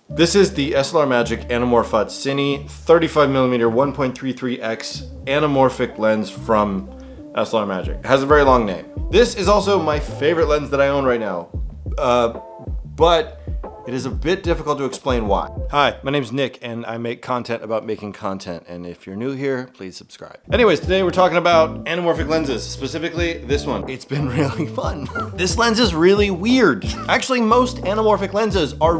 This is the SLR Magic anamorphot-cine 35mm 1.33x anamorphic lens from SLR Magic. It has a very long name. This is also my favorite lens that I own right now, but it is a bit difficult to explain why. Hi, my name's Nick and I make content about making content, and if you're new here, please subscribe. Anyways, today we're talking about anamorphic lenses, specifically this one. It's been really fun. This lens is really weird. Actually, most anamorphic lenses are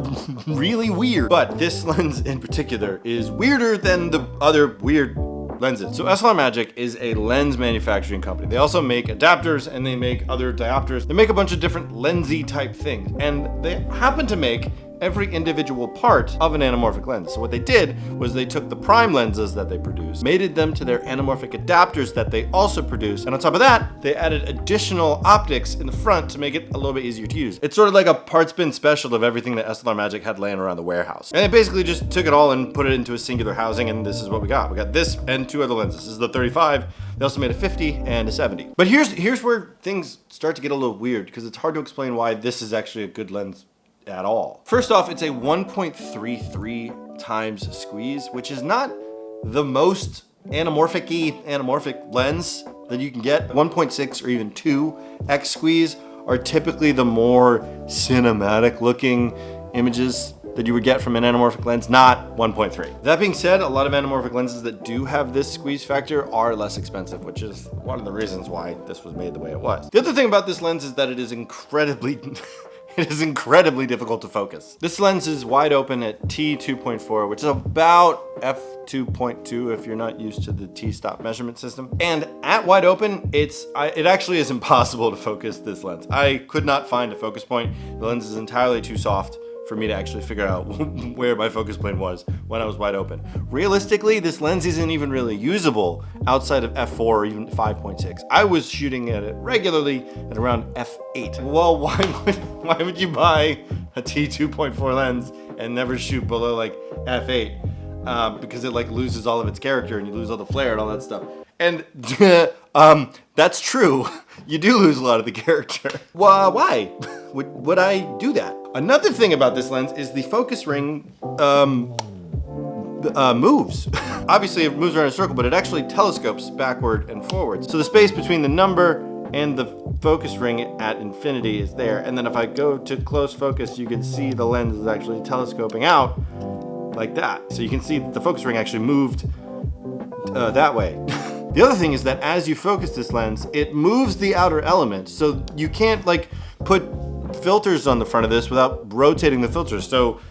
really weird, but this lens in particular is weirder than the other weird lenses. So SLR Magic is a lens manufacturing company. They also make adapters and they make other diopters. They make a bunch of different lensy type things, and they happen to make every individual part of an anamorphic lens. So what they did was they took the prime lenses that they produce, mated them to their anamorphic adapters that they also produce, and on top of that, they added additional optics in the front to make it a little bit easier to use. It's sort of like a parts bin special of everything that SLR Magic had laying around the warehouse. And they basically just took it all and put it into a singular housing, and this is what we got. We got this and two other lenses. This is the 35. They also made a 50 and a 70. But here's where things start to get a little weird, because it's hard to explain why this is actually a good lens at all. First off, it's a 1.33 times squeeze, which is not the most anamorphic lens that you can get. 1.6 or even 2x squeeze are typically the more cinematic looking images that you would get from an anamorphic lens, not 1.3. That being said, a lot of anamorphic lenses that do have this squeeze factor are less expensive, which is one of the reasons why this was made the way it was. The other thing about this lens is that it is incredibly it is incredibly difficult to focus. This lens is wide open at t2.4, which is about f2.2 if you're not used to the t-stop measurement system. And at wide open, it actually is impossible to focus this lens. I could not find a focus point. The lens is entirely too soft for me to actually figure out where my focus plane was when I was wide open. Realistically, this lens isn't even really usable outside of f4 or even 5.6. I was shooting at it regularly at around f8. Well, why would you buy a t2.4 lens and never shoot below like f8? Because it like loses all of its character and you lose all the flare and all that stuff. And that's true. You do lose a lot of the character. Why would I do that? Another thing about this lens is the focus ring moves. Obviously it moves around in a circle, but it actually telescopes backward and forwards. So the space between the number and the focus ring at infinity is there. And then if I go to close focus, you can see the lens is actually telescoping out like that. So you can see the focus ring actually moved that way. The other thing is that as you focus this lens, it moves the outer element. So you can't like put filters on the front of this without rotating the filters. So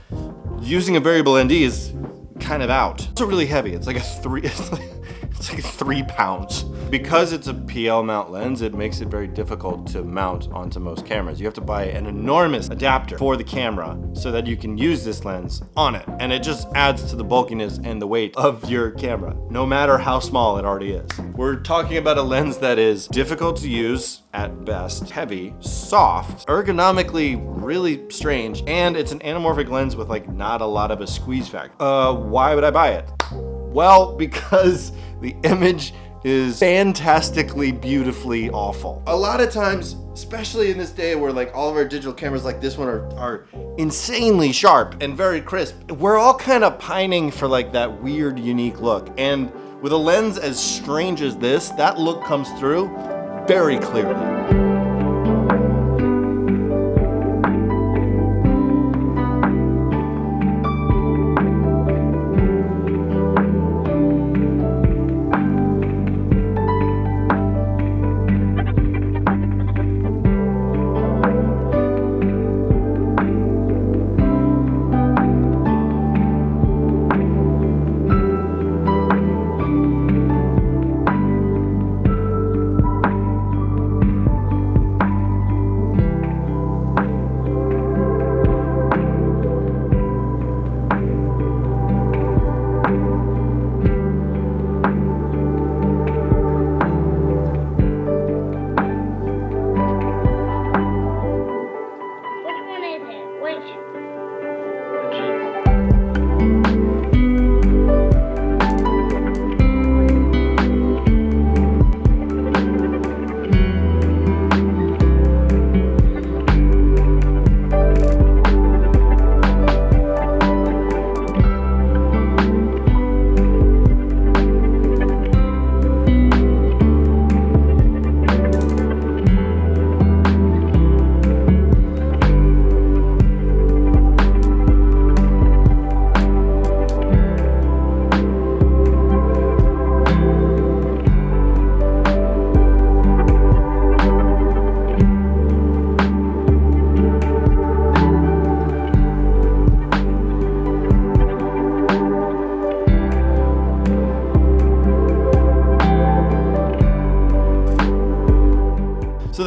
using a variable ND is kind of out. It's also really heavy. It's like it's like 3 pounds. Because it's a PL mount lens, it makes it very difficult to mount onto most cameras. You have to buy an enormous adapter for the camera so that you can use this lens on it. And it just adds to the bulkiness and the weight of your camera, no matter how small it already is. We're talking about a lens that is difficult to use at best, heavy, soft, ergonomically really strange, and it's an anamorphic lens with like not a lot of a squeeze factor. Why would I buy it? Well, because the image is fantastically, beautifully awful. A lot of times, especially in this day where like all of our digital cameras like this one are insanely sharp and very crisp, we're all kind of pining for like that weird, unique look. And with a lens as strange as this, that look comes through very clearly.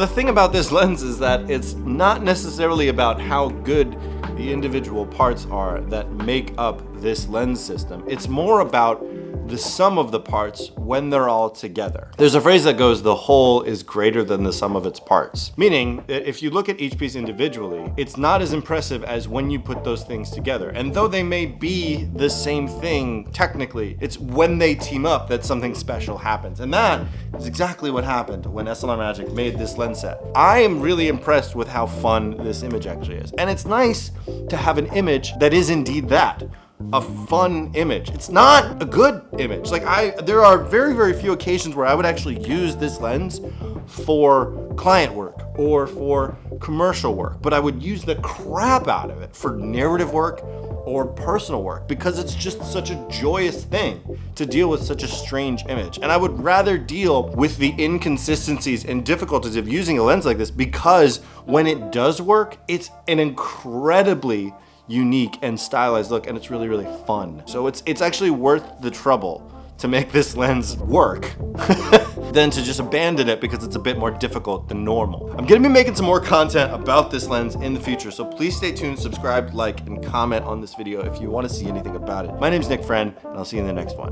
the thing about this lens is that it's not necessarily about how good the individual parts are that make up this lens system. It's more about the sum of the parts when they're all together. There's a phrase that goes, the whole is greater than the sum of its parts. Meaning that if you look at each piece individually, it's not as impressive as when you put those things together. And though they may be the same thing technically, it's when they team up that something special happens. And that is exactly what happened when SLR Magic made this lens set. I am really impressed with how fun this image actually is. And it's nice to have an image that is indeed that. A fun image. It's not a good image. Like there are very, very few occasions where I would actually use this lens for client work or for commercial work, but I would use the crap out of it for narrative work or personal work because it's just such a joyous thing to deal with such a strange image. And I would rather deal with the inconsistencies and difficulties of using a lens like this because when it does work, it's an incredibly unique and stylized look, and it's really, really fun. So it's actually worth the trouble to make this lens work than to just abandon it because it's a bit more difficult than normal. I'm gonna be making some more content about this lens in the future, so please stay tuned, subscribe, like, and comment on this video if you want to see anything about it. My name's Nick Friend, and I'll see you in the next one.